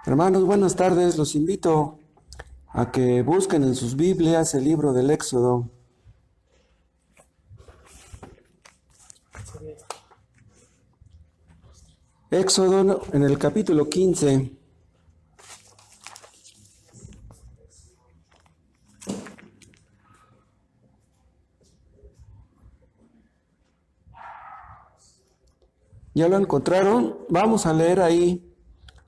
Hermanos, buenas tardes. Los invito a que busquen en sus Biblias el libro del Éxodo. Éxodo en el capítulo 15. ¿Ya lo encontraron? Vamos a leer ahí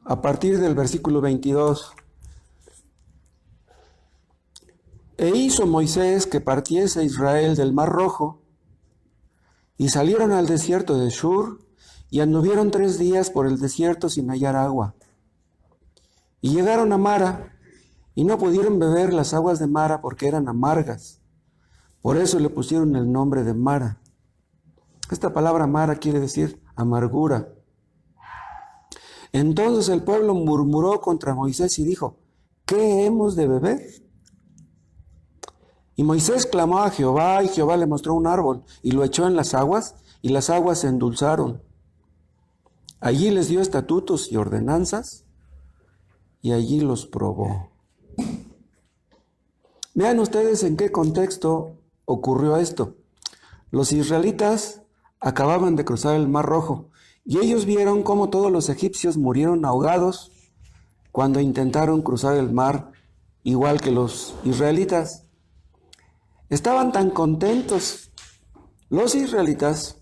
a partir del versículo 22. E hizo Moisés que partiese Israel del Mar Rojo, y salieron al desierto de Shur, y anduvieron 3 días por el desierto sin hallar agua. Y llegaron a Mara, y no pudieron beber las aguas de Mara porque eran amargas. Por eso le pusieron el nombre de Mara. Esta palabra Mara quiere decir amargura. Entonces el pueblo murmuró contra Moisés y dijo: ¿qué hemos de beber? Y Moisés clamó a Jehová, y Jehová le mostró un árbol, y lo echó en las aguas, y las aguas se endulzaron. Allí les dio estatutos y ordenanzas, y allí los probó. Vean ustedes en qué contexto ocurrió esto. Los israelitas acababan de cruzar el Mar Rojo, y ellos vieron cómo todos los egipcios murieron ahogados cuando intentaron cruzar el mar, igual que los israelitas. Estaban tan contentos los israelitas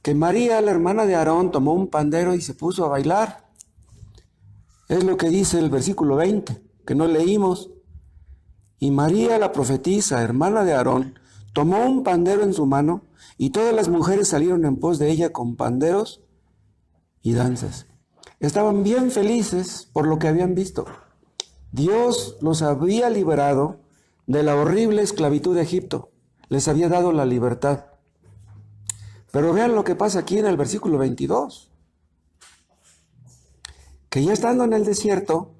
que María, la hermana de Aarón, tomó un pandero y se puso a bailar. Es lo que dice el versículo 20, que no leímos. Y María, la profetisa, hermana de Aarón, tomó un pandero en su mano, y todas las mujeres salieron en pos de ella con panderos y danzas. Estaban bien felices por lo que habían visto. Dios los había liberado de la horrible esclavitud de Egipto. Les había dado la libertad. Pero vean lo que pasa aquí en el versículo 22. Que ya estando en el desierto,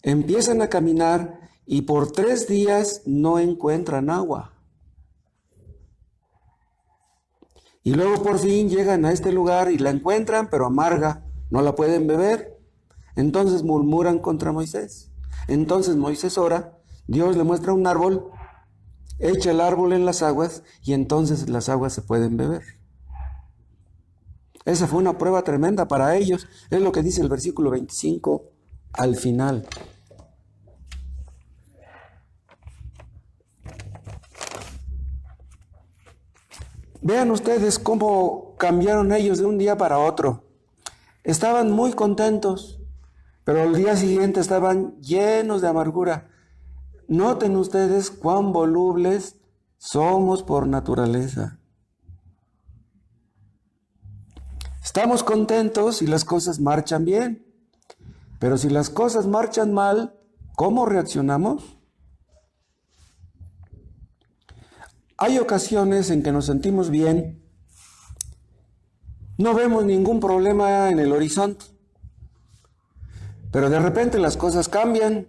empiezan a caminar y por 3 días no encuentran agua. Y luego por fin llegan a este lugar y la encuentran, pero amarga, no la pueden beber. Entonces murmuran contra Moisés. Entonces Moisés ora, Dios le muestra un árbol, echa el árbol en las aguas y entonces las aguas se pueden beber. Esa fue una prueba tremenda para ellos. Es lo que dice el versículo 25 al final. Vean ustedes cómo cambiaron ellos de un día para otro. Estaban muy contentos, pero al día siguiente estaban llenos de amargura. Noten ustedes cuán volubles somos por naturaleza. Estamos contentos y las cosas marchan bien, pero si las cosas marchan mal, ¿cómo reaccionamos? Hay ocasiones en que nos sentimos bien, no vemos ningún problema en el horizonte, pero de repente las cosas cambian.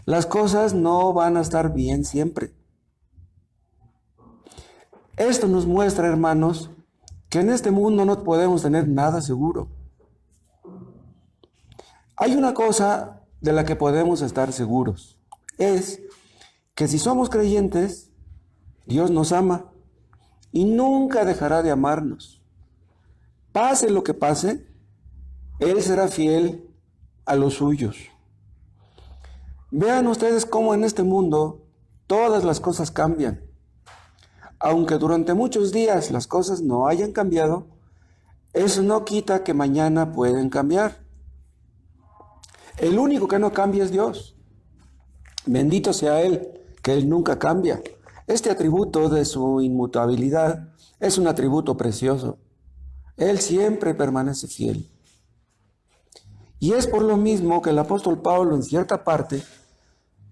Las cosas no van a estar bien siempre. Esto nos muestra, hermanos, que en este mundo no podemos tener nada seguro. Hay una cosa de la que podemos estar seguros, es que si somos creyentes, Dios nos ama y nunca dejará de amarnos. Pase lo que pase, Él será fiel a los suyos. Vean ustedes cómo en este mundo todas las cosas cambian. Aunque durante muchos días las cosas no hayan cambiado, eso no quita que mañana pueden cambiar. El único que no cambia es Dios. Bendito sea Él, que Él nunca cambia. Este atributo de su inmutabilidad es un atributo precioso. Él siempre permanece fiel. Y es por lo mismo que el apóstol Pablo en cierta parte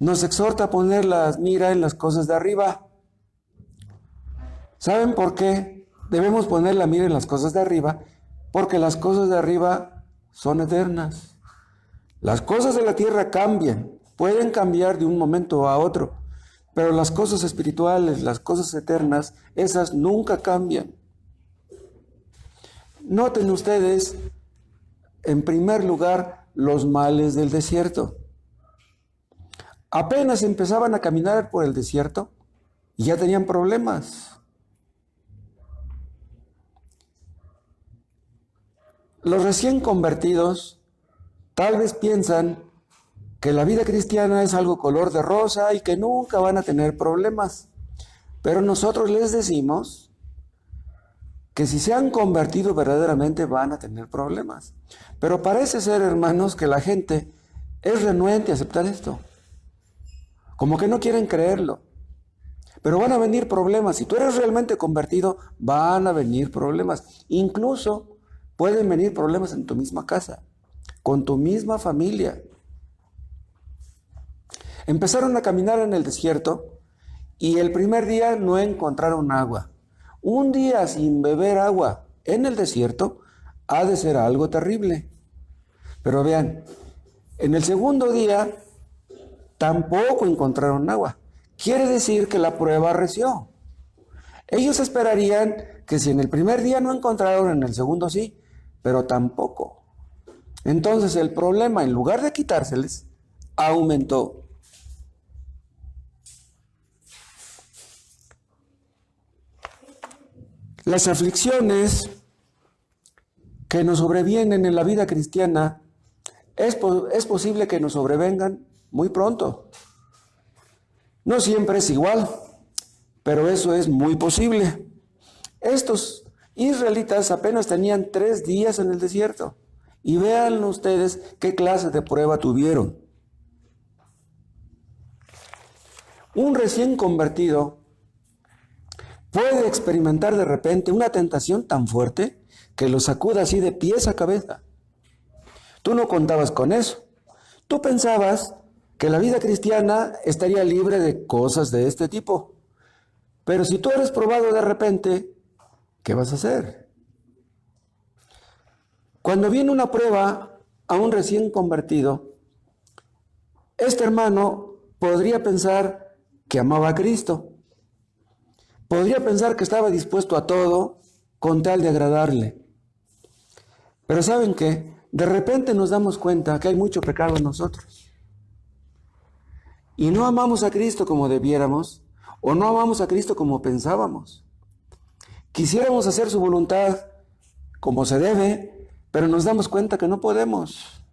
nos exhorta a poner la mira en las cosas de arriba. ¿Saben por qué debemos poner la mira en las cosas de arriba? Porque las cosas de arriba son eternas. Las cosas de la tierra cambian, pueden cambiar de un momento a otro, pero las cosas espirituales, las cosas eternas, esas nunca cambian. Noten ustedes en primer lugar, los males del desierto. Apenas empezaban a caminar por el desierto y ya tenían problemas. Los recién convertidos tal vez piensan que la vida cristiana es algo color de rosa y que nunca van a tener problemas. Pero nosotros les decimos que si se han convertido verdaderamente van a tener problemas. Pero parece ser, hermanos, que la gente es renuente a aceptar esto. Como que no quieren creerlo. Pero van a venir problemas. Si tú eres realmente convertido, van a venir problemas. Incluso pueden venir problemas en tu misma casa, con tu misma familia. Empezaron a caminar en el desierto y el primer día no encontraron agua. Un día sin beber agua en el desierto ha de ser algo terrible. Pero vean, en el segundo día tampoco encontraron agua. Quiere decir que la prueba arreció. Ellos esperarían que si en el primer día no encontraron, en el segundo sí, pero tampoco. Entonces el problema, en lugar de quitárseles, aumentó. Las aflicciones que nos sobrevienen en la vida cristiana es posible que nos sobrevengan muy pronto. No siempre es igual, pero eso es muy posible. Estos israelitas apenas tenían 3 días en el desierto y vean ustedes qué clase de prueba tuvieron. Un recién convertido puede experimentar de repente una tentación tan fuerte que lo sacuda así de pies a cabeza. Tú no contabas con eso. Tú pensabas que la vida cristiana estaría libre de cosas de este tipo. Pero si tú eres probado de repente, ¿qué vas a hacer? Cuando viene una prueba a un recién convertido, este hermano podría pensar que amaba a Cristo. Podría pensar que estaba dispuesto a todo con tal de agradarle. Pero ¿saben qué? De repente nos damos cuenta que hay mucho pecado en nosotros. Y no amamos a Cristo como debiéramos, o no amamos a Cristo como pensábamos. Quisiéramos hacer su voluntad como se debe, pero nos damos cuenta que no podemos.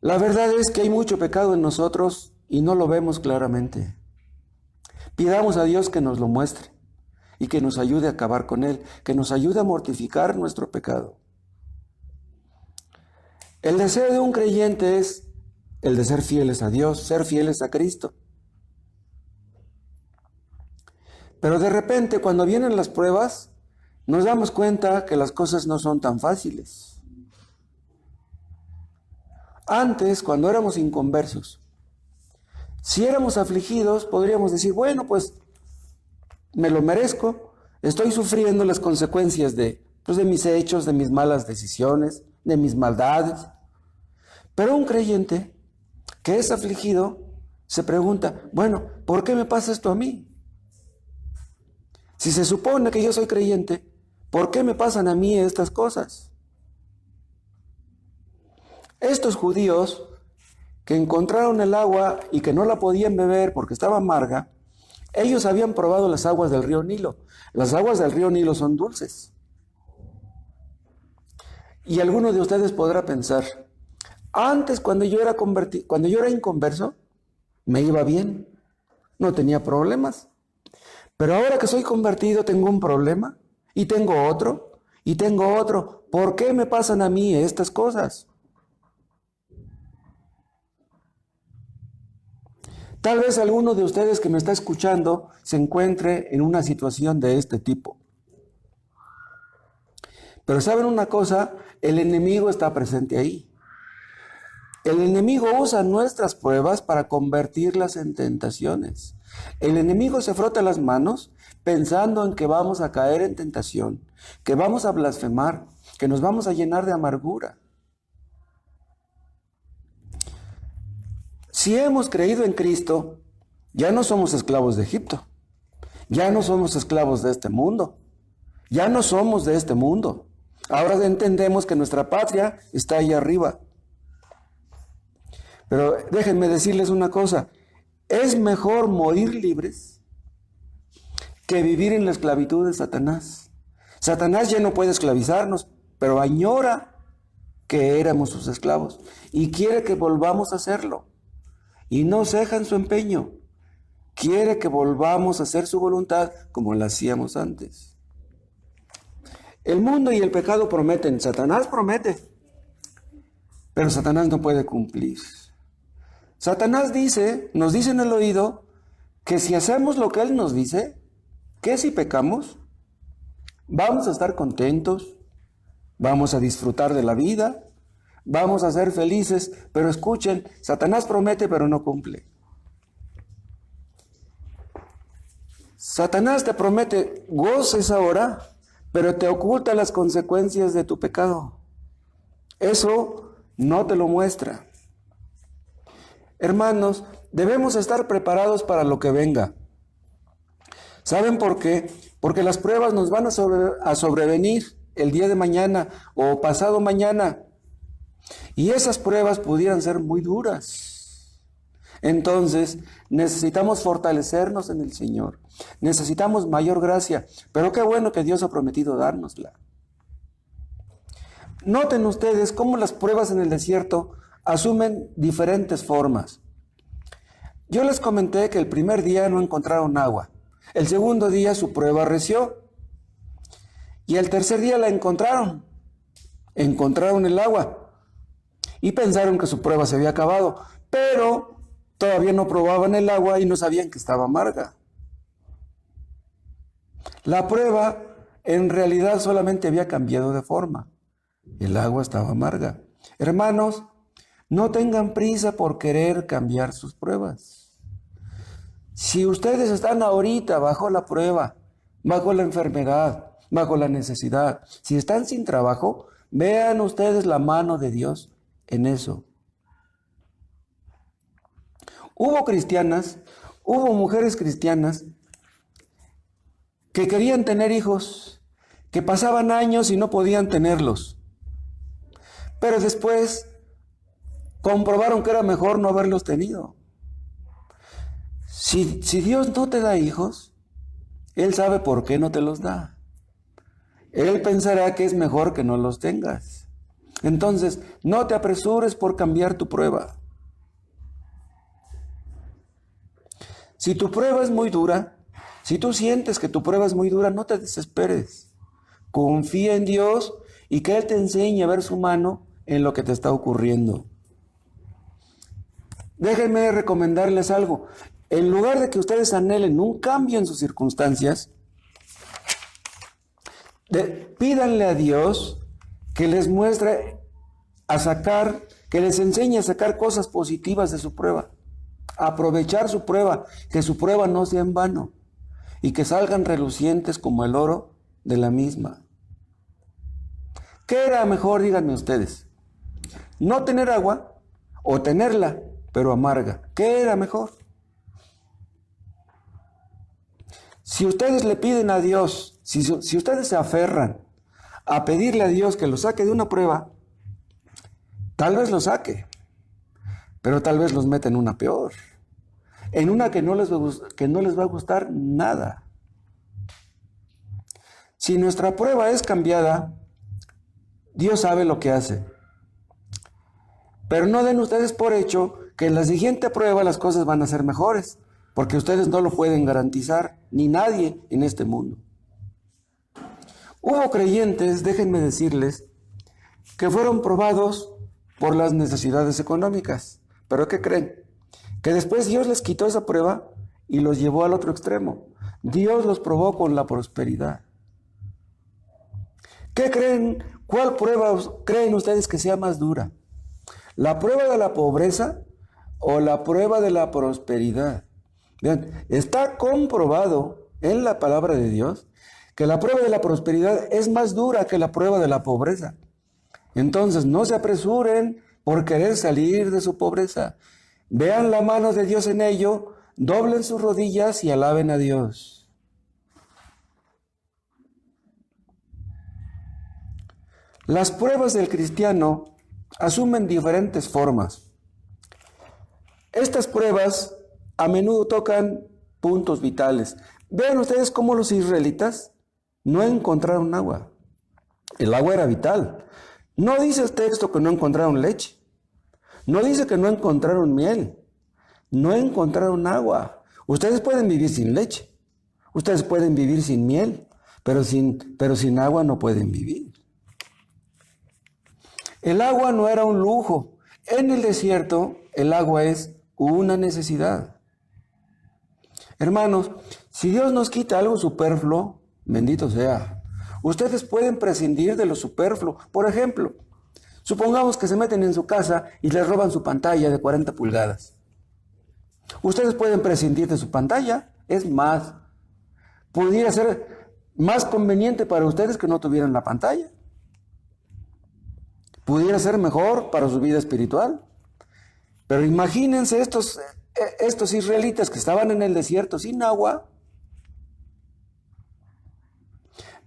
La verdad es que hay mucho pecado en nosotros y no lo vemos claramente. Pidamos a Dios que nos lo muestre y que nos ayude a acabar con él, que nos ayude a mortificar nuestro pecado. El deseo de un creyente es el de ser fieles a Dios, ser fieles a Cristo. Pero de repente, cuando vienen las pruebas, nos damos cuenta que las cosas no son tan fáciles. Antes, cuando éramos inconversos, si éramos afligidos, podríamos decir, bueno, pues me lo merezco, estoy sufriendo las consecuencias de mis hechos, de mis malas decisiones, de mis maldades. Pero un creyente que es afligido se pregunta, bueno, ¿por qué me pasa esto a mí? Si se supone que yo soy creyente, ¿por qué me pasan a mí estas cosas? Estos judíos que encontraron el agua y que no la podían beber porque estaba amarga, ellos habían probado las aguas del río Nilo. Las aguas del río Nilo son dulces. Y alguno de ustedes podrá pensar, antes cuando yo era inconverso, me iba bien, no tenía problemas. Pero ahora que soy convertido tengo un problema y tengo otro y tengo otro. ¿Por qué me pasan a mí estas cosas? Tal vez alguno de ustedes que me está escuchando se encuentre en una situación de este tipo. Pero ¿saben una cosa? El enemigo está presente ahí. El enemigo usa nuestras pruebas para convertirlas en tentaciones. El enemigo se frota las manos pensando en que vamos a caer en tentación, que vamos a blasfemar, que nos vamos a llenar de amargura. Si hemos creído en Cristo, ya no somos esclavos de Egipto, ya no somos esclavos de este mundo, ya no somos de este mundo. Ahora entendemos que nuestra patria está ahí arriba. Pero déjenme decirles una cosa, es mejor morir libres que vivir en la esclavitud de Satanás. Satanás ya no puede esclavizarnos, pero añora que éramos sus esclavos y quiere que volvamos a hacerlo. Y no ceja en su empeño. Quiere que volvamos a hacer su voluntad como la hacíamos antes. El mundo y el pecado prometen, Satanás promete, pero Satanás no puede cumplir. Satanás nos dice en el oído que si hacemos lo que él nos dice, que si pecamos, vamos a estar contentos, vamos a disfrutar de la vida, vamos a ser felices, pero escuchen, Satanás promete pero no cumple. Satanás te promete goces ahora, pero te oculta las consecuencias de tu pecado. Eso no te lo muestra. Hermanos, debemos estar preparados para lo que venga. ¿Saben por qué? Porque las pruebas nos van a sobrevenir el día de mañana o pasado mañana. Y esas pruebas pudieran ser muy duras. Entonces, necesitamos fortalecernos en el Señor. Necesitamos mayor gracia. Pero qué bueno que Dios ha prometido dárnosla. Noten ustedes cómo las pruebas en el desierto asumen diferentes formas. Yo les comenté que el primer día no encontraron agua. El segundo día su prueba arreció. Y el tercer día la encontraron. Encontraron el agua. Y pensaron que su prueba se había acabado. Pero todavía no probaban el agua y no sabían que estaba amarga. La prueba en realidad solamente había cambiado de forma. El agua estaba amarga. Hermanos, no tengan prisa por querer cambiar sus pruebas. Si ustedes están ahorita bajo la prueba, bajo la enfermedad, bajo la necesidad, si están sin trabajo, vean ustedes la mano de Dios en eso. Hubo mujeres cristianas que querían tener hijos, que pasaban años y no podían tenerlos. Pero después comprobaron que era mejor no haberlos tenido. Si Dios no te da hijos, Él sabe por qué no te los da. Él pensará que es mejor que no los tengas. Entonces, no te apresures por cambiar tu prueba. Si tu prueba es muy dura, si tú sientes que tu prueba es muy dura, no te desesperes. Confía en Dios y que Él te enseñe a ver su mano en lo que te está ocurriendo. Déjenme recomendarles algo. En lugar de que ustedes anhelen un cambio en sus circunstancias, pídanle a Dios que les muestre que les enseñe a sacar cosas positivas de su prueba, a aprovechar su prueba, que su prueba no sea en vano y que salgan relucientes como el oro de la misma. ¿Qué era mejor, díganme ustedes? ¿No tener agua o tenerla, pero amarga? ¿Qué era mejor? Si ustedes le piden a Dios, si ustedes se aferran a pedirle a Dios que lo saque de una prueba, tal vez lo saque, pero tal vez los meta en una peor, en una que no les va a gustar nada. Si nuestra prueba es cambiada, Dios sabe lo que hace. Pero no den ustedes por hecho que en la siguiente prueba las cosas van a ser mejores, porque ustedes no lo pueden garantizar, ni nadie en este mundo. Hubo creyentes, déjenme decirles, que fueron probados por las necesidades económicas. ¿Pero qué creen? Que después Dios les quitó esa prueba y los llevó al otro extremo. Dios los probó con la prosperidad. ¿Qué creen? ¿Cuál prueba creen ustedes que sea más dura? ¿La prueba de la pobreza o la prueba de la prosperidad? Vean, está comprobado en la palabra de Dios que la prueba de la prosperidad es más dura que la prueba de la pobreza. Entonces, no se apresuren por querer salir de su pobreza. Vean la mano de Dios en ello, doblen sus rodillas y alaben a Dios. Las pruebas del cristiano asumen diferentes formas. Estas pruebas a menudo tocan puntos vitales. Vean ustedes cómo los israelitas no encontraron agua. El agua era vital. No dice el texto que no encontraron leche. No dice que no encontraron miel. No encontraron agua. Ustedes pueden vivir sin leche. Ustedes pueden vivir sin miel, pero sin agua no pueden vivir. El agua no era un lujo. En el desierto, el agua es una necesidad. Hermanos, si Dios nos quita algo superfluo, bendito sea. Ustedes pueden prescindir de lo superfluo. Por ejemplo, supongamos que se meten en su casa y les roban su pantalla de 40 pulgadas. Ustedes pueden prescindir de su pantalla. Es más, pudiera ser más conveniente para ustedes que no tuvieran la pantalla. Pudiera ser mejor para su vida espiritual. Pero imagínense estos israelitas que estaban en el desierto sin agua.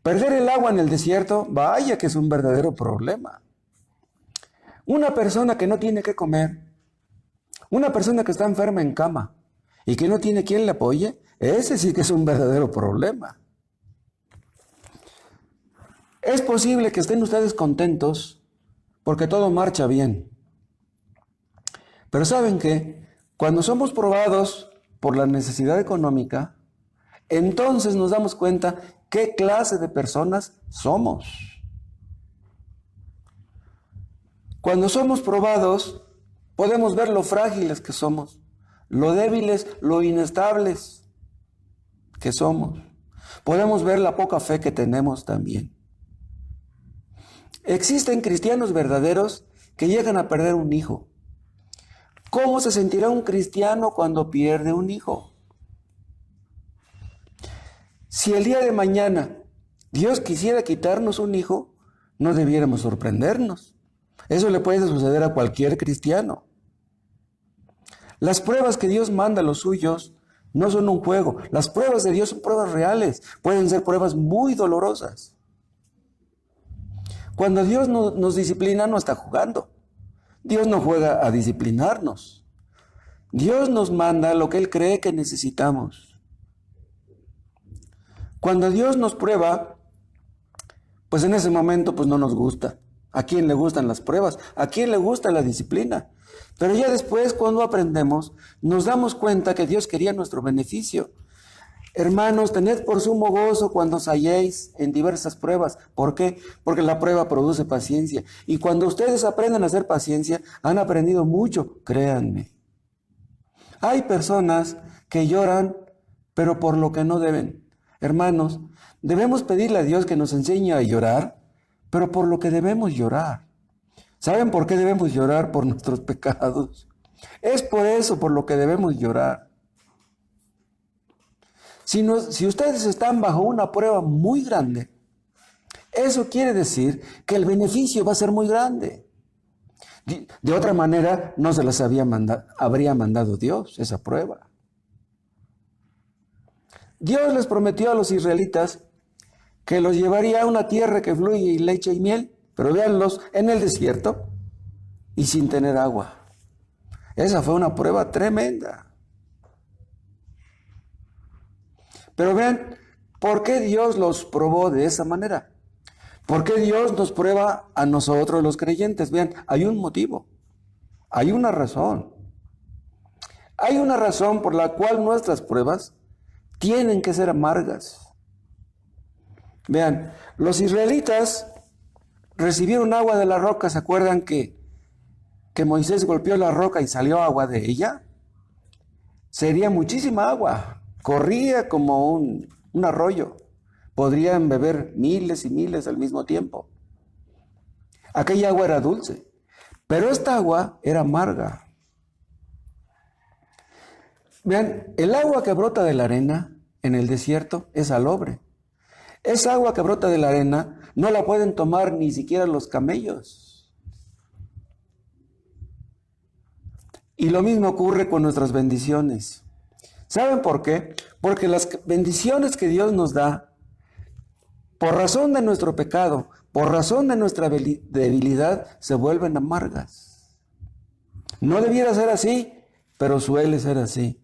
Perder el agua en el desierto, vaya que es un verdadero problema. Una persona que no tiene que comer, una persona que está enferma en cama y que no tiene quien le apoye, ese sí que es un verdadero problema. Es posible que estén ustedes contentos porque todo marcha bien. Pero ¿saben qué? Cuando somos probados por la necesidad económica, entonces nos damos cuenta qué clase de personas somos. Cuando somos probados, podemos ver lo frágiles que somos, lo débiles, lo inestables que somos. Podemos ver la poca fe que tenemos también. Existen cristianos verdaderos que llegan a perder un hijo. ¿Cómo se sentirá un cristiano cuando pierde un hijo? Si el día de mañana Dios quisiera quitarnos un hijo, no debiéramos sorprendernos. Eso le puede suceder a cualquier cristiano. Las pruebas que Dios manda a los suyos no son un juego. Las pruebas de Dios son pruebas reales. Pueden ser pruebas muy dolorosas. Cuando Dios nos disciplina, no está jugando. Dios no juega a disciplinarnos. Dios nos manda lo que Él cree que necesitamos. Cuando Dios nos prueba, pues en ese momento pues no nos gusta. ¿A quién le gustan las pruebas? ¿A quién le gusta la disciplina? Pero ya después, cuando aprendemos, nos damos cuenta que Dios quería nuestro beneficio. Hermanos, tened por sumo gozo cuando os halléis en diversas pruebas. ¿Por qué? Porque la prueba produce paciencia. Y cuando ustedes aprenden a hacer paciencia, han aprendido mucho, créanme. Hay personas que lloran, pero por lo que no deben. Hermanos, debemos pedirle a Dios que nos enseñe a llorar, pero por lo que debemos llorar. ¿Saben por qué debemos llorar? Por nuestros pecados. Es por eso por lo que debemos llorar. Si ustedes están bajo una prueba muy grande, eso quiere decir que el beneficio va a ser muy grande. De otra manera, no se las habría mandado Dios esa prueba. Dios les prometió a los israelitas que los llevaría a una tierra que fluye leche y miel, pero véanlos en el desierto y sin tener agua. Esa fue una prueba tremenda. Pero vean, ¿por qué Dios los probó de esa manera? ¿Por qué Dios nos prueba a nosotros los creyentes? Vean, hay un motivo, hay una razón. Hay una razón por la cual nuestras pruebas tienen que ser amargas. Vean, los israelitas recibieron agua de la roca. ¿Se acuerdan que Moisés golpeó la roca y salió agua de ella? Sería muchísima agua. Corría como un arroyo. Podrían beber miles y miles al mismo tiempo. Aquella agua era dulce, pero esta agua era amarga. Vean, el agua que brota de la arena en el desierto es salobre. Esa agua que brota de la arena no la pueden tomar ni siquiera los camellos. Y lo mismo ocurre con nuestras bendiciones. ¿Saben por qué? Porque las bendiciones que Dios nos da, por razón de nuestro pecado, por razón de nuestra debilidad, se vuelven amargas. No debiera ser así, pero suele ser así.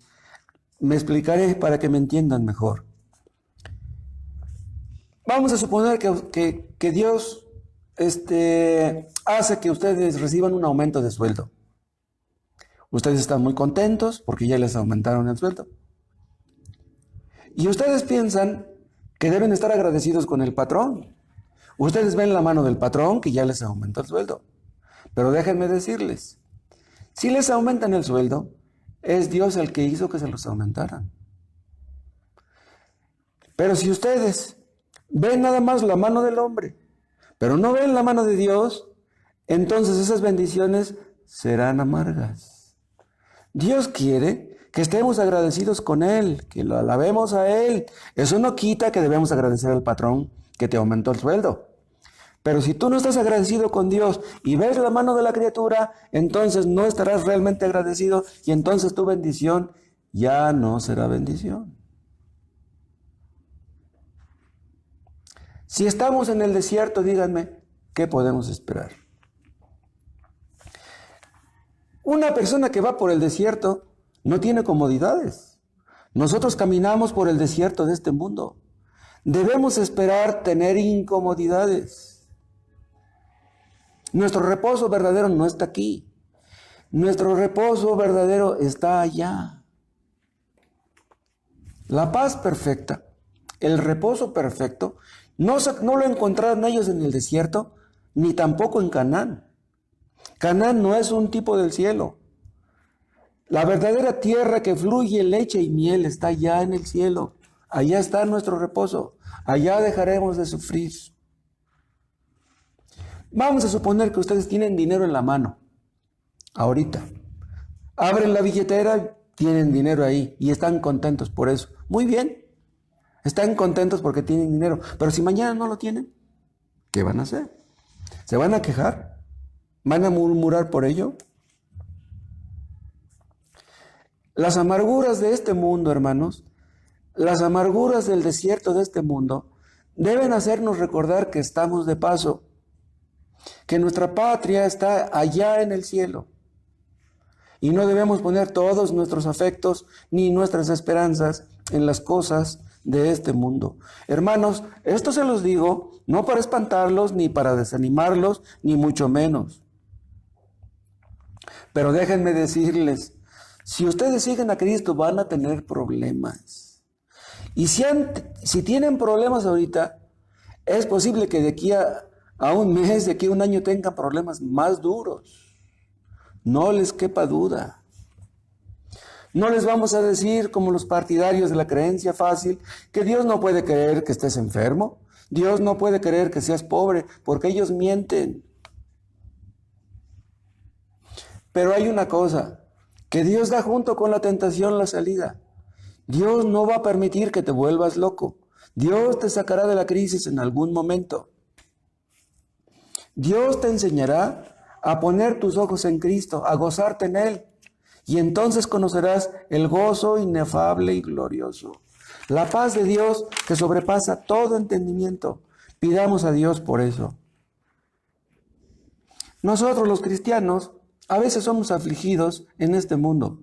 Me explicaré para que me entiendan mejor. Vamos a suponer que Dios hace que ustedes reciban un aumento de sueldo. Ustedes están muy contentos porque ya les aumentaron el sueldo. Y ustedes piensan que deben estar agradecidos con el patrón. Ustedes ven la mano del patrón que ya les aumentó el sueldo. Pero déjenme decirles, si les aumentan el sueldo, es Dios el que hizo que se los aumentaran. Pero si ustedes ven nada más la mano del hombre, pero no ven la mano de Dios, entonces esas bendiciones serán amargas. Dios quiere que estemos agradecidos con Él, que lo alabemos a Él. Eso no quita que debemos agradecer al patrón que te aumentó el sueldo. Pero si tú no estás agradecido con Dios y ves la mano de la criatura, entonces no estarás realmente agradecido y entonces tu bendición ya no será bendición. Si estamos en el desierto, díganme, ¿qué podemos esperar? Una persona que va por el desierto no tiene comodidades. Nosotros caminamos por el desierto de este mundo. Debemos esperar tener incomodidades. Nuestro reposo verdadero no está aquí. Nuestro reposo verdadero está allá. La paz perfecta, el reposo perfecto, no lo encontraron ellos en el desierto, ni tampoco en Canaán. Canaán no es un tipo del cielo. La verdadera tierra que fluye leche y miel está allá en el cielo. Allá está nuestro reposo. Allá dejaremos de sufrir. Vamos a suponer que ustedes tienen dinero en la mano. Ahorita. Abren la billetera, tienen dinero ahí y están contentos por eso. Muy bien. Están contentos porque tienen dinero. Pero si mañana no lo tienen, ¿qué van a hacer? ¿Se van a quejar? ¿Van a murmurar por ello? Las amarguras de este mundo, hermanos, las amarguras del desierto de este mundo, deben hacernos recordar que estamos de paso, que nuestra patria está allá en el cielo. Y no debemos poner todos nuestros afectos ni nuestras esperanzas en las cosas de este mundo. Hermanos, esto se los digo no para espantarlos, ni para desanimarlos, ni mucho menos. Pero déjenme decirles, si ustedes siguen a Cristo van a tener problemas. Y si tienen problemas ahorita, es posible que de aquí a un mes, de aquí a un año tengan problemas más duros. No les quepa duda. No les vamos a decir, como los partidarios de la creencia fácil, que Dios no puede querer que estés enfermo. Dios no puede querer que seas pobre, porque ellos mienten. Pero hay una cosa, que Dios da junto con la tentación la salida. Dios no va a permitir que te vuelvas loco. Dios te sacará de la crisis en algún momento. Dios te enseñará a poner tus ojos en Cristo, a gozarte en Él. Y entonces conocerás el gozo inefable y glorioso. La paz de Dios que sobrepasa todo entendimiento. Pidamos a Dios por eso. Nosotros los cristianos a veces somos afligidos en este mundo.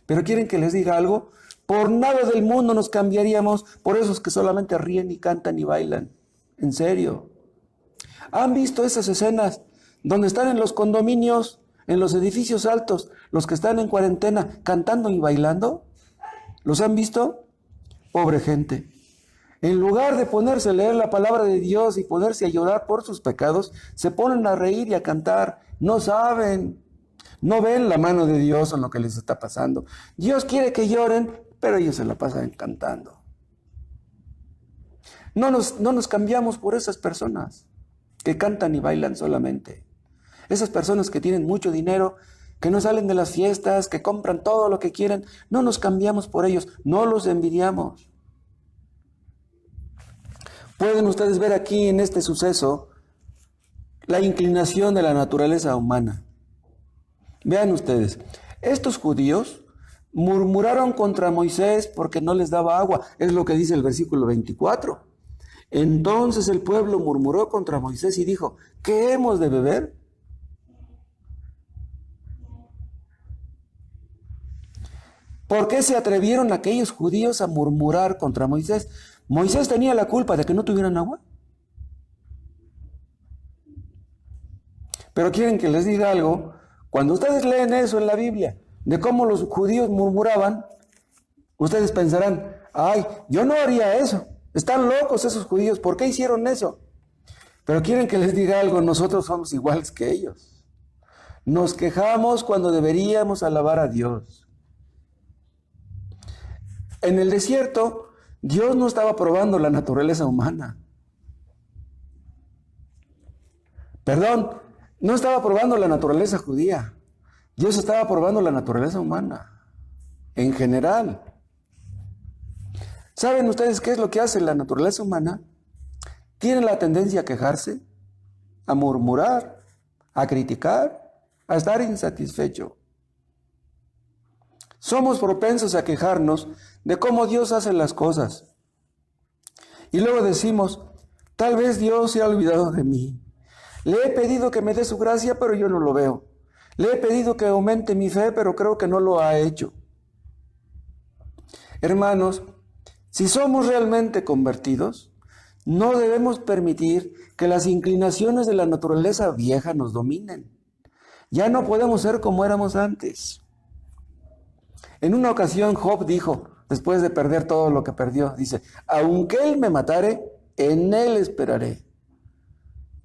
Pero ¿quieren que les diga algo? Por nada del mundo nos cambiaríamos por esos que solamente ríen y cantan y bailan. En serio. ¿Han visto esas escenas donde están en los condominios, en los edificios altos, los que están en cuarentena cantando y bailando? ¿Los han visto? Pobre gente. En lugar de ponerse a leer la palabra de Dios y ponerse a llorar por sus pecados, se ponen a reír y a cantar. No saben, no ven la mano de Dios en lo que les está pasando. Dios quiere que lloren, pero ellos se la pasan cantando. No nos cambiamos por esas personas que cantan y bailan solamente. Esas personas que tienen mucho dinero, que no salen de las fiestas, que compran todo lo que quieren, no nos cambiamos por ellos, no los envidiamos. Pueden ustedes ver aquí en este suceso la inclinación de la naturaleza humana. Vean ustedes, estos judíos murmuraron contra Moisés porque no les daba agua, es lo que dice el versículo 24. Entonces el pueblo murmuró contra Moisés y dijo, ¿qué hemos de beber? ¿Por qué se atrevieron aquellos judíos a murmurar contra Moisés? ¿Moisés tenía la culpa de que no tuvieran agua? Pero quieren que les diga algo. Cuando ustedes leen eso en la Biblia, de cómo los judíos murmuraban, ustedes pensarán, ay, yo no haría eso. Están locos esos judíos, ¿por qué hicieron eso? Pero quieren que les diga algo, nosotros somos iguales que ellos. Nos quejamos cuando deberíamos alabar a Dios. En el desierto, Dios no estaba probando la naturaleza humana. Perdón, no estaba probando la naturaleza judía. Dios estaba probando la naturaleza humana, en general. ¿Saben ustedes qué es lo que hace la naturaleza humana? Tiene la tendencia a quejarse, a murmurar, a criticar, a estar insatisfecho. Somos propensos a quejarnos de cómo Dios hace las cosas. Y luego decimos, tal vez Dios se ha olvidado de mí. Le he pedido que me dé su gracia, pero yo no lo veo. Le he pedido que aumente mi fe, pero creo que no lo ha hecho. Hermanos, si somos realmente convertidos, no debemos permitir que las inclinaciones de la naturaleza vieja nos dominen. Ya no podemos ser como éramos antes. En una ocasión Job dijo, después de perder todo lo que perdió, dice, aunque él me matare, en él esperaré.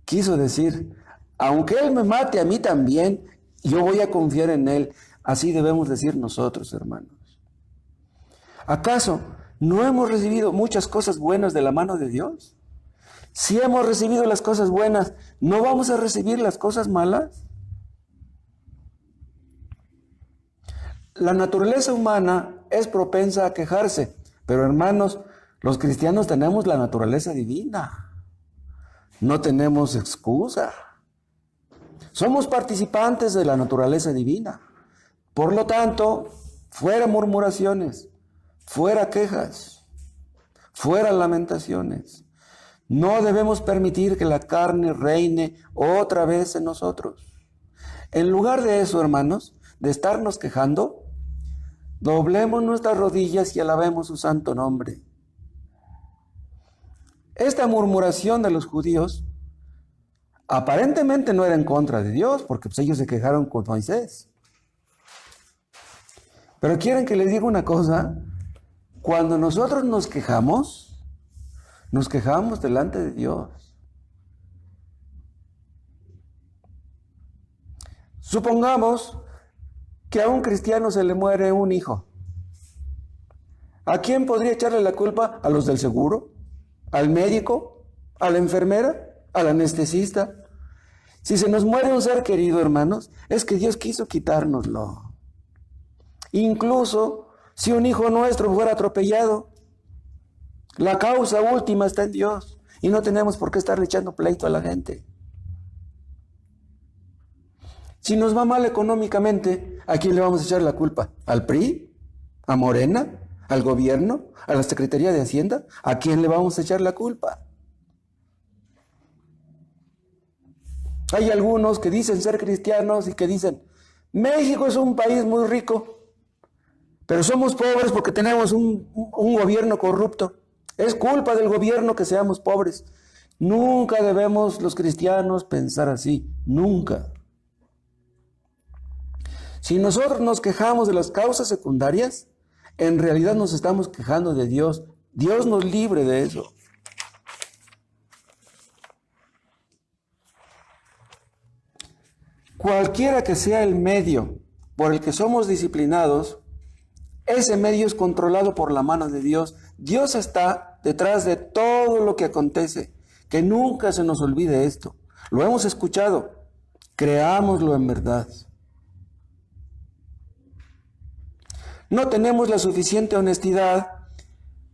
Quiso decir, aunque él me mate a mí también, yo voy a confiar en él. Así debemos decir nosotros, hermanos. ¿Acaso no hemos recibido muchas cosas buenas de la mano de Dios? Si hemos recibido las cosas buenas, ¿no vamos a recibir las cosas malas? La naturaleza humana es propensa a quejarse, pero hermanos, los cristianos tenemos la naturaleza divina. No tenemos excusa. Somos participantes de la naturaleza divina. Por lo tanto, fuera murmuraciones, fuera quejas, fuera lamentaciones. No debemos permitir que la carne reine otra vez en nosotros. En lugar de eso, hermanos, de estarnos quejando, doblemos nuestras rodillas y alabemos su santo nombre. Esta murmuración de los judíos aparentemente no era en contra de Dios, porque pues, ellos se quejaron con Moisés. Pero quieren que les diga una cosa, cuando nosotros nos quejamos delante de Dios. Supongamos que a un cristiano se le muere un hijo. ¿A quién podría echarle la culpa? ¿A los del seguro? ¿Al médico? ¿A la enfermera? ¿Al anestesista? Si se nos muere un ser querido, hermanos, es que Dios quiso quitárnoslo. Incluso si un hijo nuestro fuera atropellado, la causa última está en Dios y no tenemos por qué estarle echando pleito a la gente. Si nos va mal económicamente, ¿a quién le vamos a echar la culpa? ¿Al PRI? ¿A Morena? ¿Al gobierno? ¿A la Secretaría de Hacienda? ¿A quién le vamos a echar la culpa? Hay algunos que dicen ser cristianos y que dicen, México es un país muy rico, pero somos pobres porque tenemos un gobierno corrupto. Es culpa del gobierno que seamos pobres. Nunca debemos los cristianos pensar así, nunca. Si nosotros nos quejamos de las causas secundarias, en realidad nos estamos quejando de Dios. Dios nos libre de eso. Cualquiera que sea el medio por el que somos disciplinados, ese medio es controlado por la mano de Dios. Dios está detrás de todo lo que acontece. Que nunca se nos olvide esto. Lo hemos escuchado. Creámoslo en verdad. No tenemos la suficiente honestidad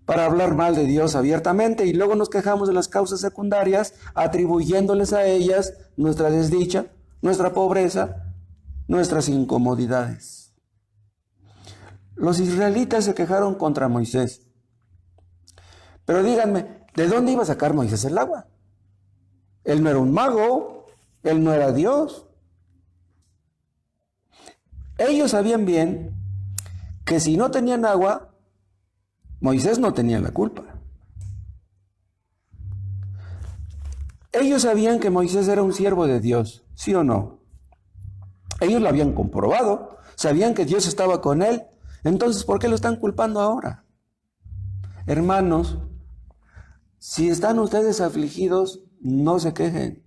para hablar mal de Dios abiertamente y luego nos quejamos de las causas secundarias, atribuyéndoles a ellas nuestra desdicha, nuestra pobreza, nuestras incomodidades. Los israelitas se quejaron contra Moisés. Pero díganme, ¿De dónde iba a sacar Moisés el agua? Él no era un mago, él no era Dios. Ellos sabían bien que si no tenían agua, Moisés no tenía la culpa. Ellos sabían que Moisés era un siervo de Dios, ¿sí o no? Ellos lo habían comprobado, sabían que Dios estaba con él. Entonces, ¿por qué lo están culpando ahora? Hermanos, si están ustedes afligidos, no se quejen,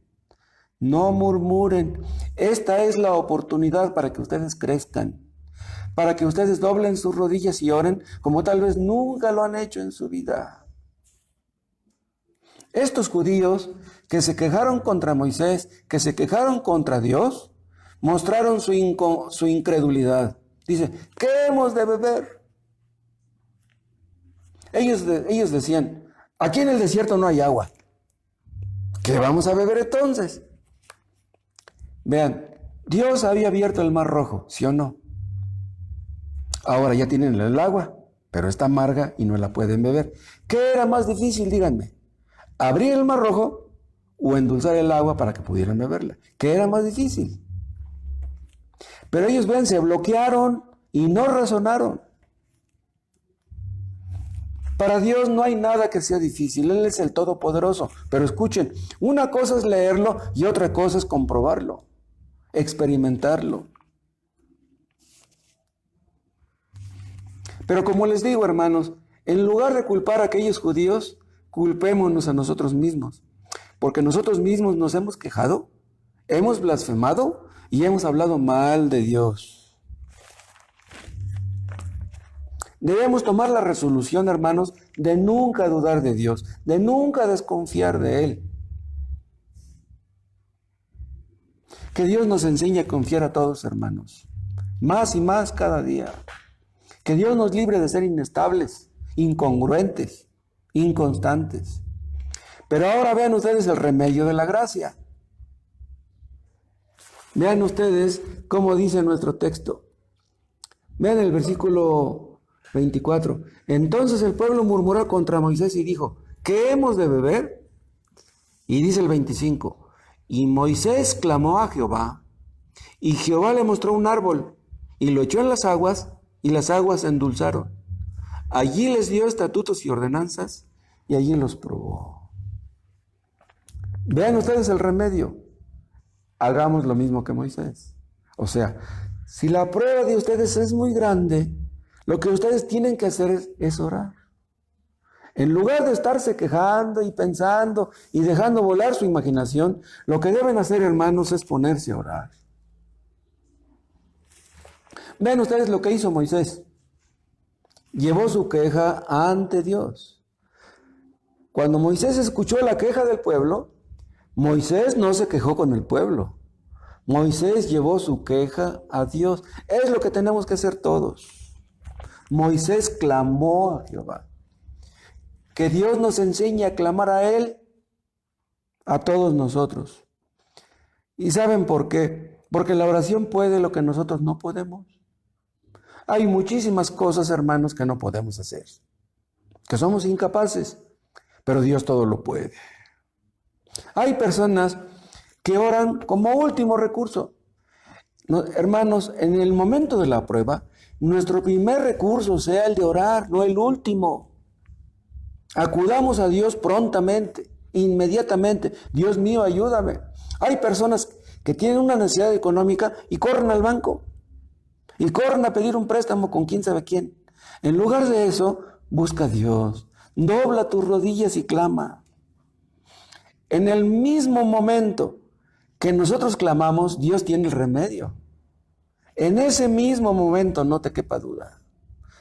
no murmuren. Esta es la oportunidad para que ustedes crezcan, para que ustedes doblen sus rodillas y oren como tal vez nunca lo han hecho en su vida. Estos judíos que se quejaron contra Moisés, que se quejaron contra Dios, mostraron su incredulidad. Dice, ¿qué hemos de beber? Ellos decían, aquí en el desierto no hay agua. ¿Qué vamos a beber entonces? Vean, Dios había abierto el mar rojo, ¿sí o no? Ahora ya tienen el agua, pero está amarga y no la pueden beber. ¿Qué era más difícil, díganme? ¿Abrir el mar rojo o endulzar el agua para que pudieran beberla? ¿Qué era más difícil? Pero ellos, vean, se bloquearon y no razonaron. Para Dios no hay nada que sea difícil, Él es el Todopoderoso. Pero escuchen, una cosa es leerlo y otra cosa es comprobarlo, experimentarlo. Pero como les digo, hermanos, en lugar de culpar a aquellos judíos, culpémonos a nosotros mismos. Porque nosotros mismos nos hemos quejado, hemos blasfemado y hemos hablado mal de Dios. Debemos tomar la resolución, hermanos, de nunca dudar de Dios, de nunca desconfiar de Él. Que Dios nos enseñe a confiar a todos, hermanos, más y más cada día. Que Dios nos libre de ser inestables, incongruentes, inconstantes. Pero ahora vean ustedes el remedio de la gracia. Vean ustedes cómo dice nuestro texto. Vean el versículo 24. Entonces el pueblo murmuró contra Moisés y dijo, ¿qué hemos de beber? Y dice el 25, y Moisés clamó a Jehová, y Jehová le mostró un árbol, y lo echó en las aguas, y las aguas se endulzaron. Allí les dio estatutos y ordenanzas, y allí los probó. Vean ustedes el remedio. Hagamos lo mismo que Moisés. O sea, si la prueba de ustedes es muy grande, lo que ustedes tienen que hacer es orar. En lugar de estarse quejando y pensando y dejando volar su imaginación, lo que deben hacer, hermanos, es ponerse a orar. Vean ustedes lo que hizo Moisés. Llevó su queja ante Dios. Cuando Moisés escuchó la queja del pueblo, Moisés no se quejó con el pueblo. Moisés llevó su queja a Dios. Es lo que tenemos que hacer todos. Moisés clamó a Jehová. Que Dios nos enseñe a clamar a Él, a todos nosotros. ¿Y saben por qué? Porque la oración puede lo que nosotros no podemos. Hay muchísimas cosas, hermanos, que no podemos hacer, que somos incapaces, pero Dios todo lo puede. Hay personas que oran como último recurso. No, hermanos, en el momento de la prueba, nuestro primer recurso sea el de orar, no el último. Acudamos a Dios prontamente, inmediatamente. Dios mío, ayúdame. Hay personas que tienen una necesidad económica y corren al banco. Y corren a pedir un préstamo con quién sabe quién. En lugar de eso, busca a Dios. Dobla tus rodillas y clama. En el mismo momento que nosotros clamamos, Dios tiene el remedio. En ese mismo momento, no te quepa duda.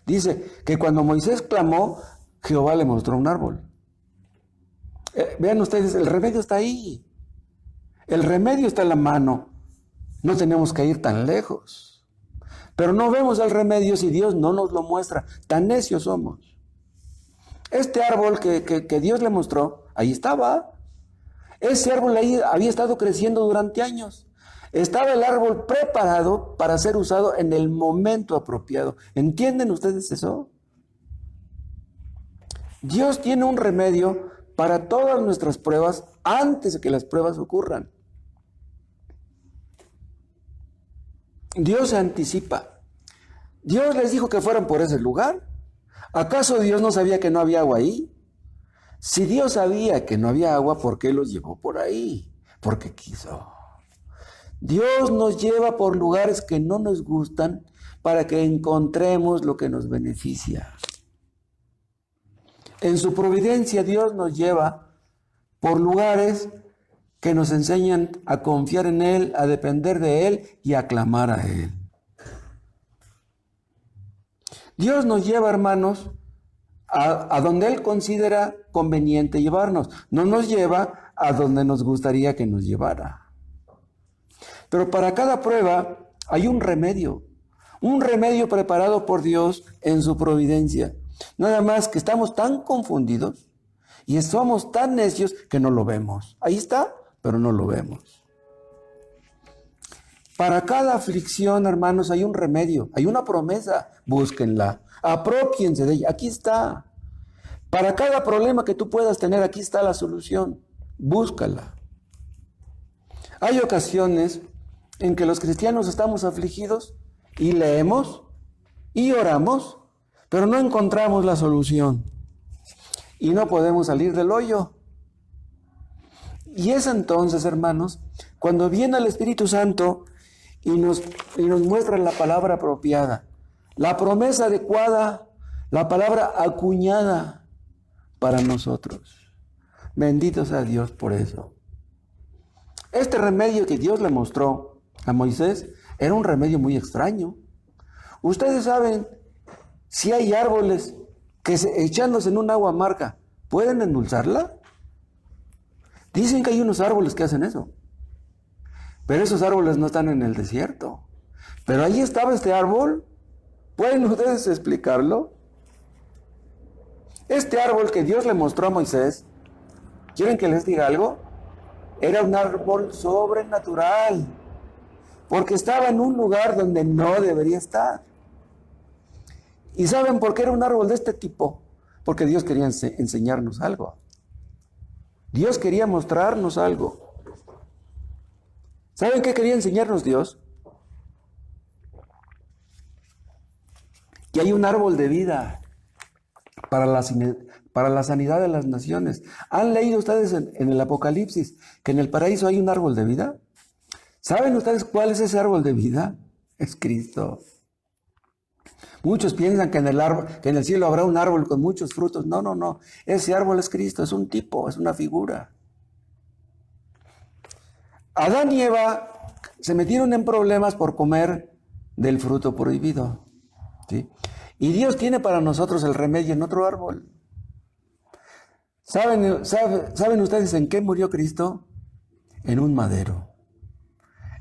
Dice que cuando Moisés clamó, Jehová le mostró un árbol. Vean ustedes, el remedio está ahí. El remedio está en la mano. No tenemos que ir tan lejos. Pero no vemos el remedio si Dios no nos lo muestra. Tan necios somos. Este árbol que Dios le mostró, ahí estaba. Ese árbol ahí había estado creciendo durante años. Estaba el árbol preparado para ser usado en el momento apropiado. ¿Entienden ustedes eso? Dios tiene un remedio para todas nuestras pruebas antes de que las pruebas ocurran. Dios se anticipa. Dios les dijo que fueran por ese lugar. ¿Acaso Dios no sabía que no había agua ahí? Si Dios sabía que no había agua, ¿por qué los llevó por ahí? Porque quiso. Dios nos lleva por lugares que no nos gustan para que encontremos lo que nos beneficia. En su providencia Dios nos lleva por lugares que nos enseñan a confiar en Él, a depender de Él y a clamar a Él. Dios nos lleva, hermanos, a donde Él considera conveniente llevarnos. No nos lleva a donde nos gustaría que nos llevara. Pero para cada prueba hay un remedio preparado por Dios en su providencia. Nada más que estamos tan confundidos y somos tan necios que no lo vemos. Ahí está, pero no lo vemos. Para cada aflicción, hermanos, hay un remedio, hay una promesa. Búsquenla, aprópiense de ella. Aquí está. Para cada problema que tú puedas tener, aquí está la solución. Búscala. Hay ocasiones en que los cristianos estamos afligidos y leemos y oramos, pero no encontramos la solución y no podemos salir del hoyo. Y es entonces, hermanos, cuando viene el Espíritu Santo y nos muestra la palabra apropiada, la promesa adecuada, la palabra acuñada para nosotros. Bendito sea Dios por eso. Este remedio que Dios le mostró a Moisés era un remedio muy extraño. Ustedes saben, si hay árboles que echándose en un agua amarga, ¿pueden endulzarla? Dicen que hay unos árboles que hacen eso. Pero esos árboles no están en el desierto. Pero ahí estaba este árbol. ¿Pueden ustedes explicarlo? Este árbol que Dios le mostró a Moisés, ¿quieren que les diga algo? Era un árbol sobrenatural. Porque estaba en un lugar donde no debería estar. ¿Y saben por qué era un árbol de este tipo? Porque Dios quería enseñarnos algo. Dios quería mostrarnos algo. ¿Saben qué quería enseñarnos Dios? Que hay un árbol de vida para la sanidad de las naciones. ¿Han leído ustedes en el Apocalipsis que en el paraíso hay un árbol de vida? ¿Saben ustedes cuál es ese árbol de vida? Es Cristo. Muchos piensan que en el cielo habrá un árbol con muchos frutos. No, no, no. Ese árbol es Cristo, es un tipo, es una figura. Adán y Eva se metieron en problemas por comer del fruto prohibido. ¿Sí? Y Dios tiene para nosotros el remedio en otro árbol. ¿Saben ustedes en qué murió Cristo? En un madero.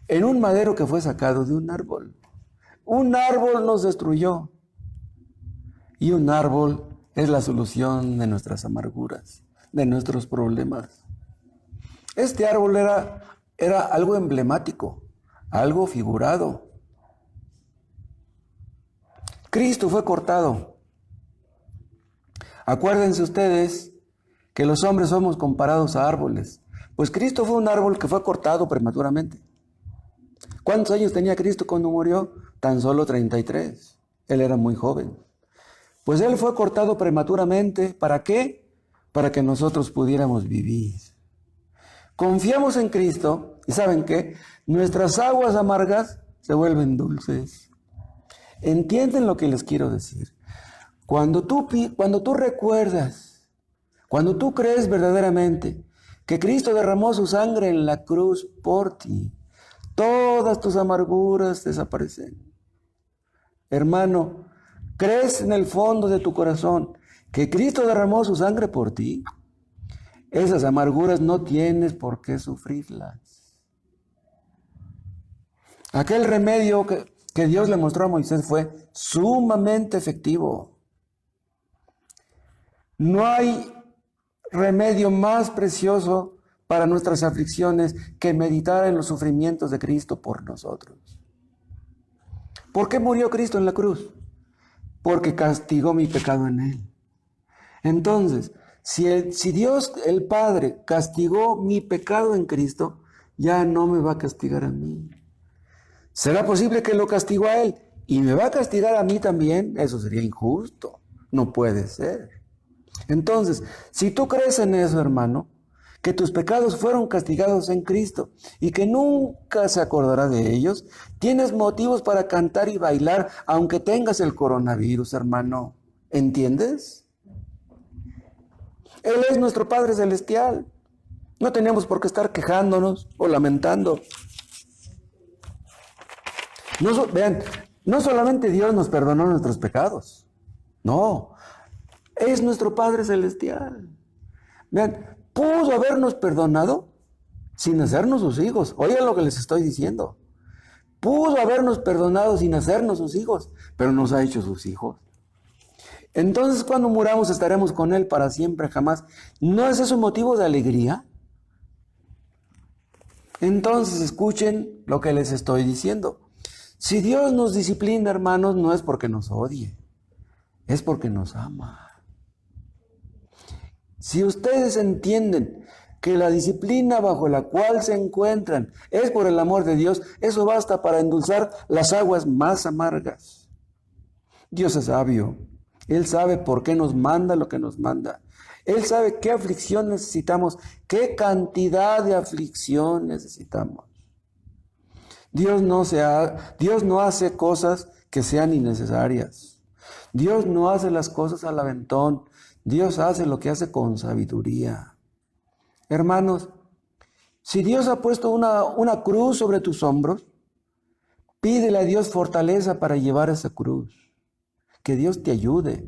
En un madero que fue sacado de un árbol. Un árbol nos destruyó. Y un árbol es la solución de nuestras amarguras, de nuestros problemas. Este árbol era algo emblemático, algo figurado. Cristo fue cortado. Acuérdense ustedes que los hombres somos comparados a árboles. Pues Cristo fue un árbol que fue cortado prematuramente. ¿Cuántos años tenía Cristo cuando murió? Tan solo 33. Él era muy joven. Pues Él fue cortado prematuramente. ¿Para qué? Para que nosotros pudiéramos vivir. Confiamos en Cristo y ¿saben qué? Nuestras aguas amargas se vuelven dulces. ¿Entienden lo que les quiero decir? Cuando tú recuerdas, cuando tú crees verdaderamente que Cristo derramó su sangre en la cruz por ti, todas tus amarguras desaparecen. Hermano, ¿crees en el fondo de tu corazón que Cristo derramó su sangre por ti? Esas amarguras no tienes por qué sufrirlas. Aquel remedio que Dios le mostró a Moisés fue sumamente efectivo. No hay remedio más precioso para nuestras aflicciones que meditar en los sufrimientos de Cristo por nosotros. ¿Por qué murió Cristo en la cruz? Porque castigó mi pecado en Él. Entonces, Si Dios el Padre castigó mi pecado en Cristo, ya no me va a castigar a mí. ¿Será posible que lo castigó a Él y me va a castigar a mí también? Eso sería injusto. No puede ser. Entonces, si tú crees en eso, hermano, que tus pecados fueron castigados en Cristo y que nunca se acordará de ellos, tienes motivos para cantar y bailar aunque tengas el coronavirus, hermano. ¿Entiendes? Él es nuestro Padre Celestial. No tenemos por qué estar quejándonos o lamentando. Vean, no solamente Dios nos perdonó nuestros pecados. No, es nuestro Padre Celestial. Vean, pudo habernos perdonado sin hacernos sus hijos. Oigan lo que les estoy diciendo. Pudo habernos perdonado sin hacernos sus hijos, pero nos ha hecho sus hijos. Entonces, cuando muramos estaremos con Él para siempre, jamás. ¿No es eso motivo de alegría? Entonces, escuchen lo que les estoy diciendo. Si Dios nos disciplina, hermanos, no es porque nos odie, es porque nos ama. Si ustedes entienden que la disciplina bajo la cual se encuentran es por el amor de Dios, eso basta para endulzar las aguas más amargas. Dios es sabio. Él sabe por qué nos manda lo que nos manda. Él sabe qué aflicción necesitamos, qué cantidad de aflicción necesitamos. Dios no hace cosas que sean innecesarias. Dios no hace las cosas al aventón. Dios hace lo que hace con sabiduría. Hermanos, si Dios ha puesto una cruz sobre tus hombros, pídele a Dios fortaleza para llevar esa cruz. Que Dios te ayude,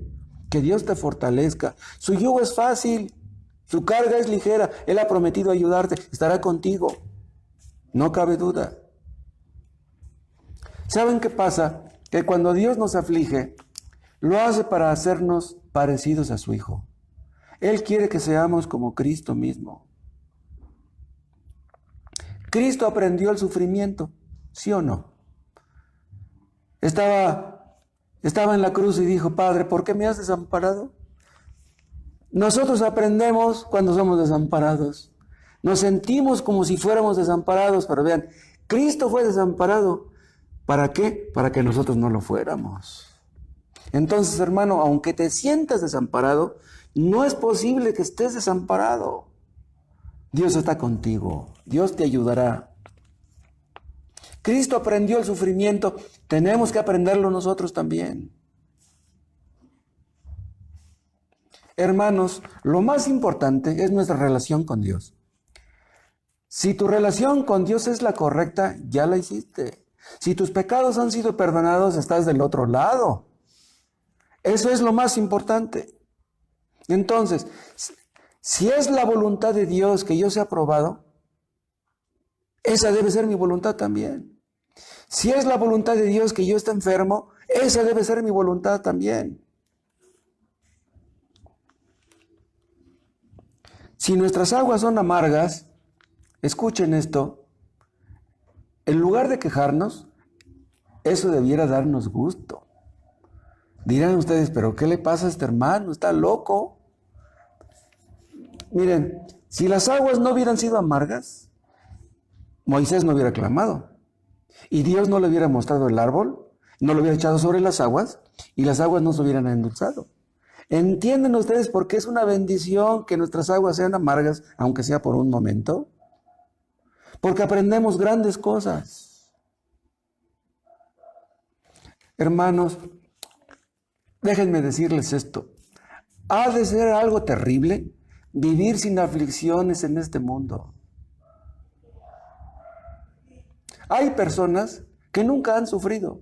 que Dios te fortalezca. Su yugo es fácil, su carga es ligera. Él ha prometido ayudarte, estará contigo. No cabe duda. ¿Saben qué pasa? Que cuando Dios nos aflige, lo hace para hacernos parecidos a su Hijo. Él quiere que seamos como Cristo mismo. Cristo aprendió el sufrimiento, ¿sí o no? Estaba en la cruz y dijo, Padre, ¿por qué me has desamparado? Nosotros aprendemos cuando somos desamparados. Nos sentimos como si fuéramos desamparados, pero vean, Cristo fue desamparado. ¿Para qué? Para que nosotros no lo fuéramos. Entonces, hermano, aunque te sientas desamparado, no es posible que estés desamparado. Dios está contigo. Dios te ayudará. Cristo aprendió el sufrimiento. Tenemos que aprenderlo nosotros también. Hermanos, lo más importante es nuestra relación con Dios. Si tu relación con Dios es la correcta, ya la hiciste. Si tus pecados han sido perdonados, estás del otro lado. Eso es lo más importante. Entonces, si es la voluntad de Dios que yo sea aprobado, esa debe ser mi voluntad también. Si es la voluntad de Dios que yo esté enfermo, esa debe ser mi voluntad también. Si nuestras aguas son amargas, escuchen esto, en lugar de quejarnos, eso debiera darnos gusto. Dirán ustedes, ¿pero qué le pasa a este hermano? ¿Está loco? Miren, si las aguas no hubieran sido amargas, Moisés no hubiera clamado. Y Dios no le hubiera mostrado el árbol, no lo hubiera echado sobre las aguas, y las aguas no se hubieran endulzado. ¿Entienden ustedes por qué es una bendición que nuestras aguas sean amargas, aunque sea por un momento? Porque aprendemos grandes cosas. Hermanos, déjenme decirles esto. Ha de ser algo terrible vivir sin aflicciones en este mundo. Hay personas que nunca han sufrido,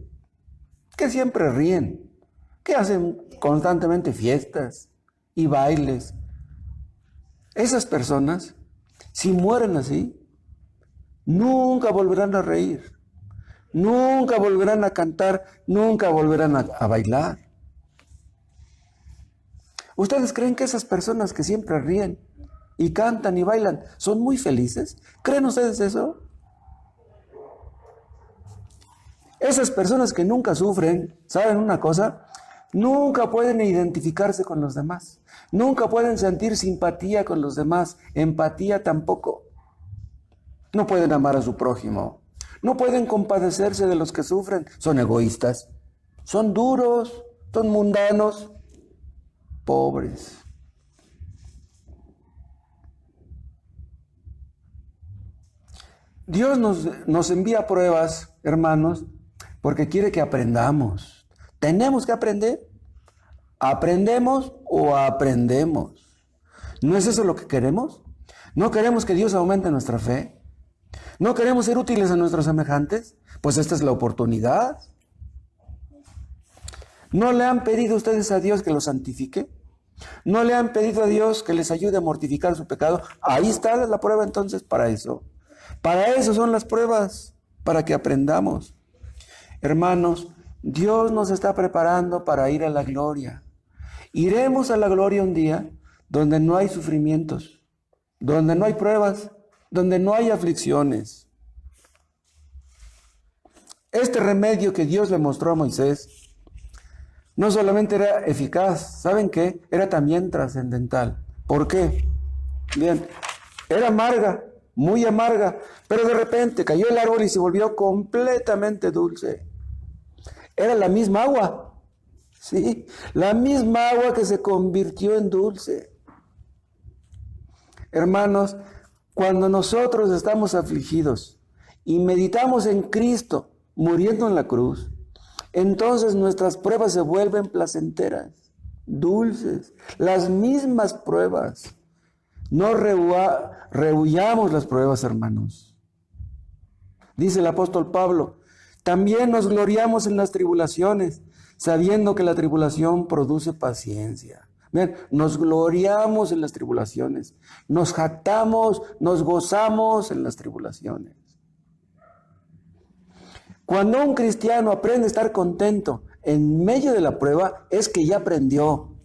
que siempre ríen, que hacen constantemente fiestas y bailes. Esas personas, si mueren así, nunca volverán a reír, nunca volverán a cantar, nunca volverán a bailar. ¿Ustedes creen que esas personas que siempre ríen y cantan y bailan son muy felices? ¿Creen ustedes eso? Esas personas que nunca sufren, ¿saben una cosa? Nunca pueden identificarse con los demás. Nunca pueden sentir simpatía con los demás, empatía tampoco. No pueden amar a su prójimo. No pueden compadecerse de los que sufren. Son egoístas. Son duros. Son mundanos. Pobres. Dios nos envía pruebas, hermanos, porque quiere que aprendamos. Tenemos que aprender. ¿Aprendemos o aprendemos? ¿No es eso lo que queremos? ¿No queremos que Dios aumente nuestra fe? ¿No queremos ser útiles a nuestros semejantes? Pues esta es la oportunidad. ¿No le han pedido ustedes a Dios que los santifique? ¿No le han pedido a Dios que les ayude a mortificar su pecado? Ahí está la prueba entonces para eso. Para eso son las pruebas, para que aprendamos. Hermanos, Dios nos está preparando para ir a la gloria. Iremos a la gloria un día donde no hay sufrimientos, donde no hay pruebas, donde no hay aflicciones. Este remedio que Dios le mostró a Moisés no solamente era eficaz, ¿saben qué? Era también trascendental. ¿Por qué? Bien, era amarga, muy amarga, pero de repente cayó el árbol y se volvió completamente dulce. Era la misma agua, ¿sí? La misma agua que se convirtió en dulce. Hermanos, cuando nosotros estamos afligidos y meditamos en Cristo muriendo en la cruz, entonces nuestras pruebas se vuelven placenteras, dulces, las mismas pruebas. No rehuyamos las pruebas, hermanos. Dice el apóstol Pablo, también nos gloriamos en las tribulaciones, sabiendo que la tribulación produce paciencia. Ven, nos gloriamos en las tribulaciones, nos jactamos, nos gozamos en las tribulaciones. Cuando un cristiano aprende a estar contento en medio de la prueba, es que ya aprendió.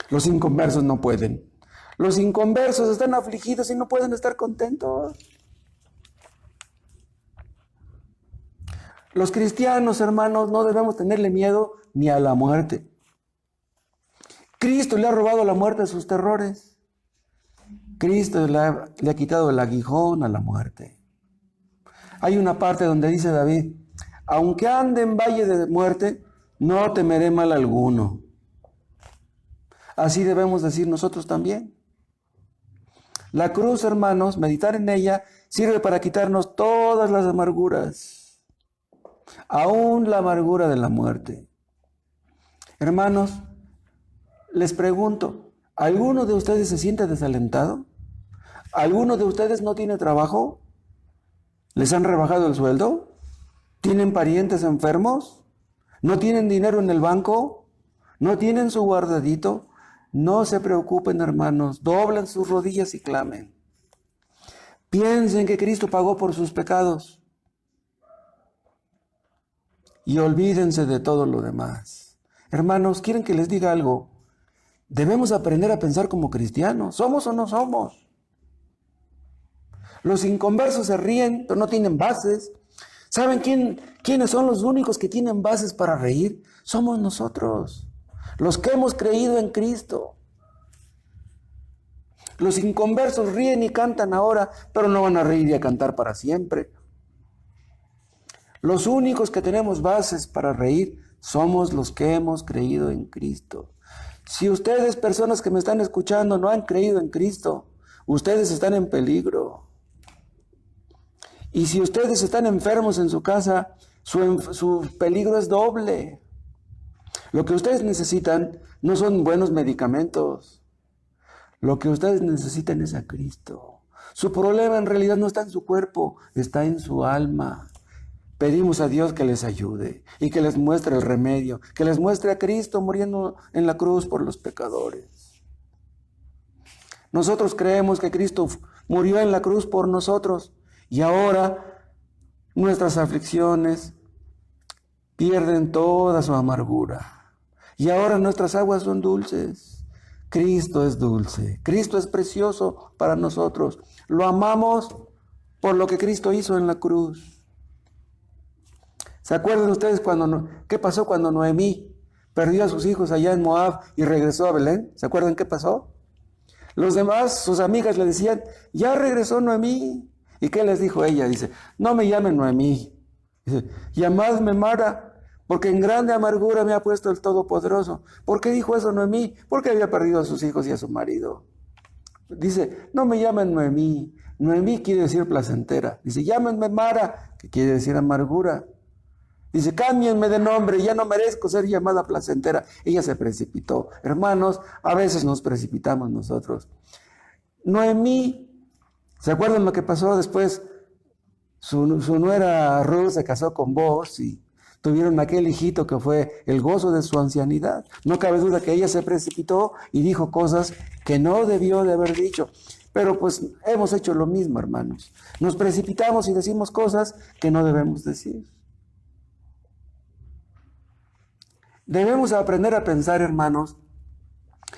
Los inconversos no pueden. Los inconversos están afligidos y no pueden estar contentos. Los cristianos, hermanos, no debemos tenerle miedo ni a la muerte. Cristo le ha robado la muerte a sus terrores. Cristo le ha quitado el aguijón a la muerte. Hay una parte donde dice David, aunque ande en valle de muerte, no temeré mal alguno. Así debemos decir nosotros también. La cruz, hermanos, meditar en ella, sirve para quitarnos todas las amarguras, aún la amargura de la muerte. Hermanos, les pregunto, ¿alguno de ustedes se siente desalentado? ¿Alguno de ustedes no tiene trabajo? ¿Les han rebajado el sueldo? ¿Tienen parientes enfermos? ¿No tienen dinero en el banco? ¿No tienen su guardadito? No se preocupen, hermanos, doblen sus rodillas y clamen. Piensen que Cristo pagó por sus pecados y olvídense de todo lo demás. Hermanos, ¿quieren que les diga algo? Debemos aprender a pensar como cristianos. ¿Somos o no somos? Los inconversos se ríen, pero no tienen bases. ¿Saben quiénes son los únicos que tienen bases para reír? Somos nosotros, los que hemos creído en Cristo. Los inconversos ríen y cantan ahora, pero no van a reír y a cantar para siempre. Los únicos que tenemos bases para reír somos los que hemos creído en Cristo. Si ustedes, personas que me están escuchando, no han creído en Cristo, ustedes están en peligro. Y si ustedes están enfermos en su casa, su peligro es doble. Lo que ustedes necesitan no son buenos medicamentos. Lo que ustedes necesitan es a Cristo. Su problema en realidad no está en su cuerpo, está en su alma. Pedimos a Dios que les ayude y que les muestre el remedio, que les muestre a Cristo muriendo en la cruz por los pecadores. Nosotros creemos que Cristo murió en la cruz por nosotros y ahora nuestras aflicciones pierden toda su amargura. Y ahora nuestras aguas son dulces. Cristo es dulce. Cristo es precioso para nosotros. Lo amamos por lo que Cristo hizo en la cruz. ¿Se acuerdan ustedes qué pasó cuando Noemí perdió a sus hijos allá en Moab y regresó a Belén. ¿Se acuerdan qué pasó? Los demás, sus amigas le decían, ya regresó Noemí. ¿Y qué les dijo ella? Dice, no me llamen Noemí. Dice, llamadme Mara, porque en grande amargura me ha puesto el Todopoderoso. ¿Por qué dijo eso Noemí? Porque había perdido a sus hijos y a su marido. Dice, no me llamen Noemí. Noemí quiere decir placentera. Dice, llámenme Mara, que quiere decir amargura. Dice, cámbienme de nombre, ya no merezco ser llamada placentera. Ella se precipitó. Hermanos, a veces nos precipitamos nosotros. Noemí, ¿se acuerdan lo que pasó después? Su nuera Ruth se casó con Boaz y tuvieron aquel hijito que fue el gozo de su ancianidad. No cabe duda que ella se precipitó y dijo cosas que no debió de haber dicho. Pero pues hemos hecho lo mismo, hermanos. Nos precipitamos y decimos cosas que no debemos decir. Debemos aprender a pensar, hermanos,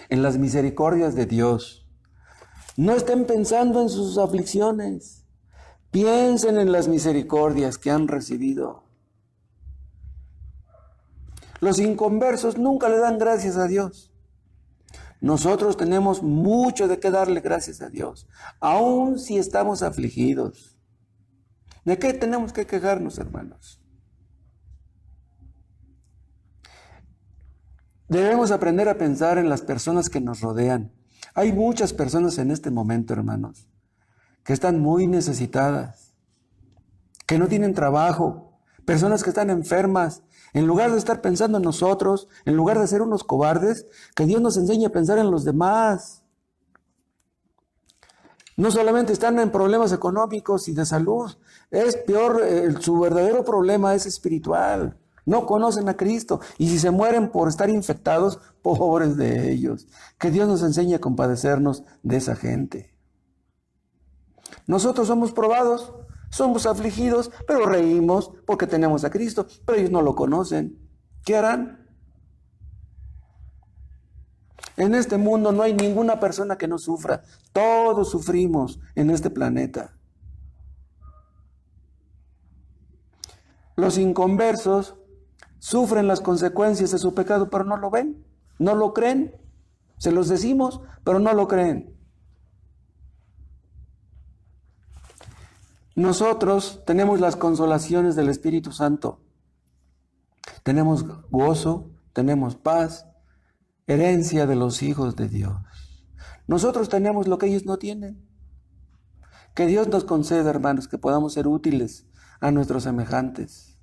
en las misericordias de Dios. No estén pensando en sus aflicciones. Piensen en las misericordias que han recibido. Los inconversos nunca le dan gracias a Dios. Nosotros tenemos mucho de qué darle gracias a Dios, aun si estamos afligidos. ¿De qué tenemos que quejarnos, hermanos? Debemos aprender a pensar en las personas que nos rodean. Hay muchas personas en este momento, hermanos, que están muy necesitadas, que no tienen trabajo, personas que están enfermas. En lugar de estar pensando en nosotros, en lugar de ser unos cobardes, que Dios nos enseñe a pensar en los demás. No solamente están en problemas económicos y de salud, es peor, su verdadero problema es espiritual. No conocen a Cristo y si se mueren por estar infectados, pobres de ellos. Que Dios nos enseñe a compadecernos de esa gente. Nosotros somos probados, somos afligidos, pero reímos porque tenemos a Cristo, pero ellos no lo conocen. ¿Qué harán? En este mundo no hay ninguna persona que no sufra. Todos sufrimos en este planeta. Los inconversos sufren las consecuencias de su pecado, pero no lo ven, no lo creen. Se los decimos, pero no lo creen. Nosotros tenemos las consolaciones del Espíritu Santo. Tenemos gozo, tenemos paz, herencia de los hijos de Dios. Nosotros tenemos lo que ellos no tienen. Que Dios nos conceda, hermanos, que podamos ser útiles a nuestros semejantes.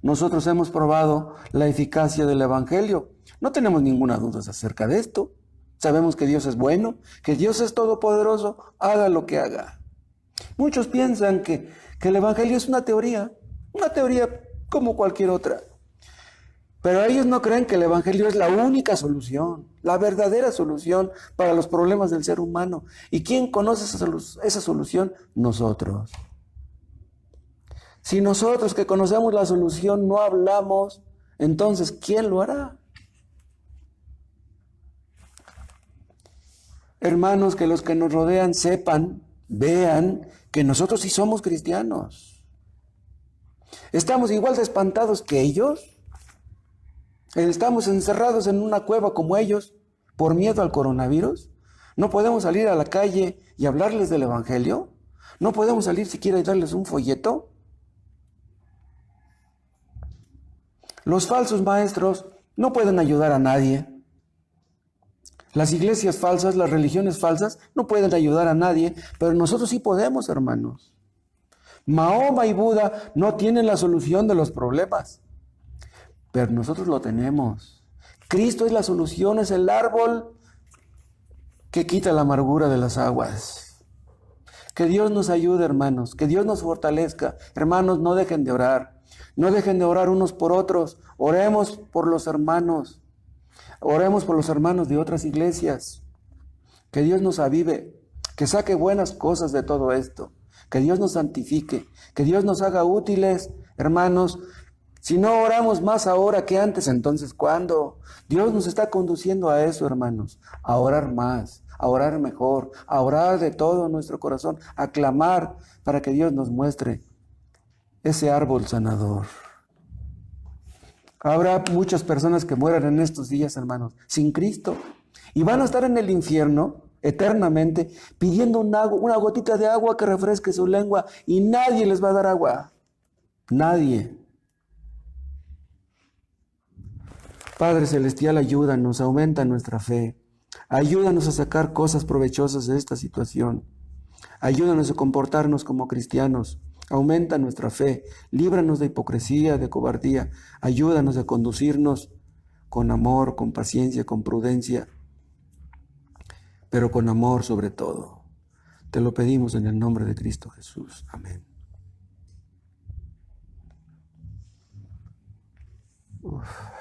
Nosotros hemos probado la eficacia del Evangelio. No tenemos ninguna duda acerca de esto. Sabemos que Dios es bueno, que Dios es todopoderoso, haga lo que haga. Muchos piensan que el Evangelio es una teoría como cualquier otra. Pero ellos no creen que el Evangelio es la única solución, la verdadera solución para los problemas del ser humano. ¿Y quién conoce esa solución? Nosotros. Si nosotros que conocemos la solución no hablamos, entonces ¿quién lo hará? Hermanos, que los que nos rodean sepan, vean que nosotros sí somos cristianos. ¿Estamos igual de espantados que ellos? ¿Estamos encerrados en una cueva como ellos por miedo al coronavirus? ¿No podemos salir a la calle y hablarles del Evangelio? ¿No podemos salir siquiera y darles un folleto? Los falsos maestros no pueden ayudar a nadie. Las iglesias falsas, las religiones falsas no pueden ayudar a nadie, pero nosotros sí podemos, hermanos. Mahoma y Buda no tienen la solución de los problemas, pero nosotros lo tenemos. Cristo es la solución, es el árbol que quita la amargura de las aguas. Que Dios nos ayude, hermanos, que Dios nos fortalezca. Hermanos, no dejen de orar. No dejen de orar unos por otros. Oremos por los hermanos. Oremos por los hermanos de otras iglesias. Que Dios nos avive. Que saque buenas cosas de todo esto. Que Dios nos santifique. Que Dios nos haga útiles, hermanos. Si no oramos más ahora que antes, entonces ¿cuándo? Dios nos está conduciendo a eso, hermanos. A orar más, a orar mejor, a orar de todo nuestro corazón, a clamar para que Dios nos muestre ese árbol sanador. Habrá muchas personas que mueran en estos días, hermanos, sin Cristo. Y van a estar en el infierno eternamente pidiendo una gotita de agua que refresque su lengua y nadie les va a dar agua. Nadie. Padre Celestial, ayúdanos, aumenta nuestra fe. Ayúdanos a sacar cosas provechosas de esta situación. Ayúdanos a comportarnos como cristianos. Aumenta nuestra fe. Líbranos de hipocresía, de cobardía. Ayúdanos a conducirnos con amor, con paciencia, con prudencia, pero con amor sobre todo. Te lo pedimos en el nombre de Cristo Jesús. Amén. Uf.